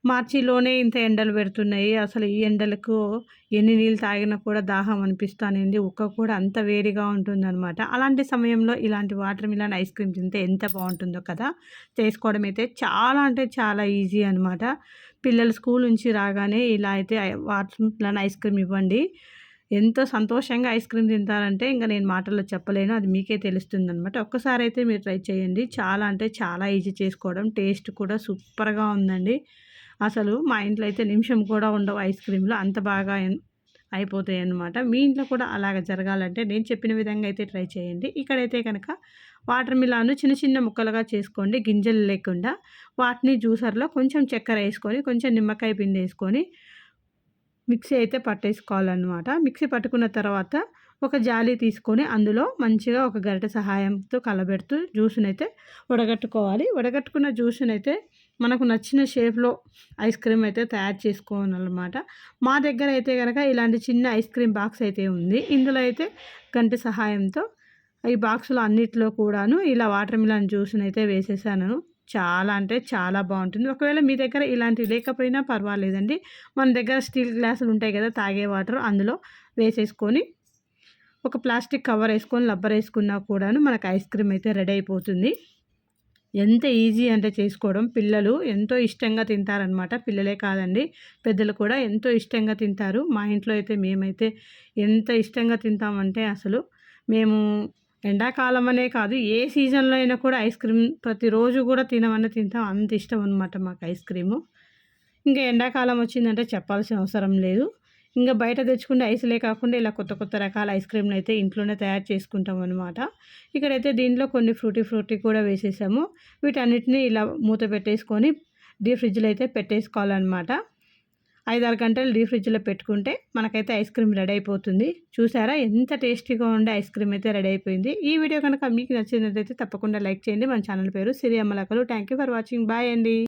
మార్చిలోనే ఇంత ఎండలు పెడుతున్నాయి. అసలు ఈ ఎండలకు ఎన్ని నీళ్ళు తాగినా కూడా దాహం అనిపిస్తానండి. ఉక్క కూడా అంత వేడిగా ఉంటుందనమాట. అలాంటి సమయంలో ఇలాంటి వాటర్ మిలన్ ఐస్ క్రీమ్ తింటే ఎంత బావుంటుందో కదా! చేసుకోవడం అయితే చాలా అంటే చాలా ఈజీ అనమాట. పిల్లలు స్కూల్ నుంచి రాగానే ఇలా అయితే వాటర్ మిలన్ ఐస్ క్రీమ్ ఇవ్వండి. ఎంతో సంతోషంగా ఐస్ క్రీమ్ తింటారంటే ఇంక నేను మాటల్లో చెప్పలేను. అది మీకే తెలుస్తుందనమాట. ఒక్కసారైతే మీరు ట్రై చేయండి. చాలా అంటే చాలా ఈజీ చేసుకోవడం. టేస్ట్ కూడా సూపర్‌గా ఉందండి. అసలు మా ఇంట్లో అయితే నిమిషం కూడా ఉండవు ఐస్ క్రీమ్‌లు. అంత బాగా అయిపోతాయన్నమాట. మీ ఇంట్లో కూడా అలాగ జరగాలంటే నేను చెప్పిన విధంగా అయితే ట్రై చేయండి. ఇక్కడైతే కనుక వాటర్ మిలాన్‌ను చిన్న చిన్న ముక్కలుగా చేసుకోండి. గింజలు లేకుండా. వాటిని జ్యూసర్‌లో కొంచెం చక్కెర ఏసుకొని, కొంచెం నిమ్మకాయ పిండేసుకొని మిక్సీ అయితే పట్టేసుకోవాలన్నమాట. మిక్సీ పట్టుకున్న తర్వాత ఒక జాలి తీసుకొని అందులో మంచిగా ఒక గరిటె సహాయంతో కలబెడుతూ జ్యూస్‌నైతే వడగట్టుకోవాలి. వడగట్టుకున్న జ్యూస్‌నైతే మనకు నచ్చిన షేప్‌లో ఐస్ క్రీమ్ అయితే తయారు చేసుకోవాలన్నమాట. మా దగ్గర అయితే గనక ఇలాంటి చిన్న ఐస్ క్రీమ్ బాక్స్ అయితే ఉంది. ఇందులో అయితే గంటె సహాయంతో ఈ బాక్స్‌లో అన్నిట్లో కూడాను ఇలా వాటర్ మిలన్ జ్యూస్‌నైతే వేసేసాను. చాలా అంటే చాలా బావుంటుంది. ఒకవేళ మీ దగ్గర ఇలాంటివి లేకపోయినా పర్వాలేదండి. మన దగ్గర స్టీల్ గ్లాసులు ఉంటాయి కదా! తాగే వాటర్ అందులో వేసేసుకొని ఒక ప్లాస్టిక్ కవర్ ఏసుకొని రబ్బరేసుకున్నా కూడాను మనకు ఐస్ క్రీమ్ అయితే రెడీ అయిపోతుంది. ఎంత ఈజీ అంటే చేసుకోవడం. పిల్లలు ఎంతో ఇష్టంగా తింటారనమాట. పిల్లలే కాదండి, పెద్దలు కూడా ఎంతో ఇష్టంగా తింటారు. మా ఇంట్లో అయితే మేమైతే ఎంత ఇష్టంగా తింటామంటే అసలు మేము ఎండాకాలం అనే కాదు, ఏ సీజన్‌లో అయినా కూడా ఐస్ క్రీమ్ ప్రతిరోజు కూడా తినమన్నా తింటాం. అంత ఇష్టం అనమాట మాకు ఐస్ క్రీము. ఇంకా ఎండాకాలం వచ్చిందంటే చెప్పాల్సిన అవసరం లేదు. ఇంక బయట తెచ్చుకునే ఐస్‌లే కాకుండా ఇలా కొత్త కొత్త రకాల ఐస్ క్రీమ్‌లయితే ఇంట్లోనే తయారు చేసుకుంటామనమాట. ఇక్కడైతే దీంట్లో కొన్ని ఫ్రూటీ కూడా వేసేసాము. వీటన్నిటిని ఇలా మూత పెట్టేసుకొని డీప్ ఫ్రిడ్జ్‌లో అయితే పెట్టేసుకోవాలనమాట. 5, 6 గంటలు డీప్ ఫ్రిడ్జ్‌లో పెట్టుకుంటే మనకైతే ఐస్ క్రీమ్ రెడీ అయిపోతుంది. చూసారా ఎంత టేస్టీగా ఉండే ఐస్ క్రీమ్ అయితే రెడీ అయిపోయింది. ఈ వీడియో కనుక మీకు నచ్చినట్లయితే తప్పకుండా లైక్ చేయండి. మన ఛానల్ పేరు Siri Ammalakkalu. Thank you for watching. Bye అండి.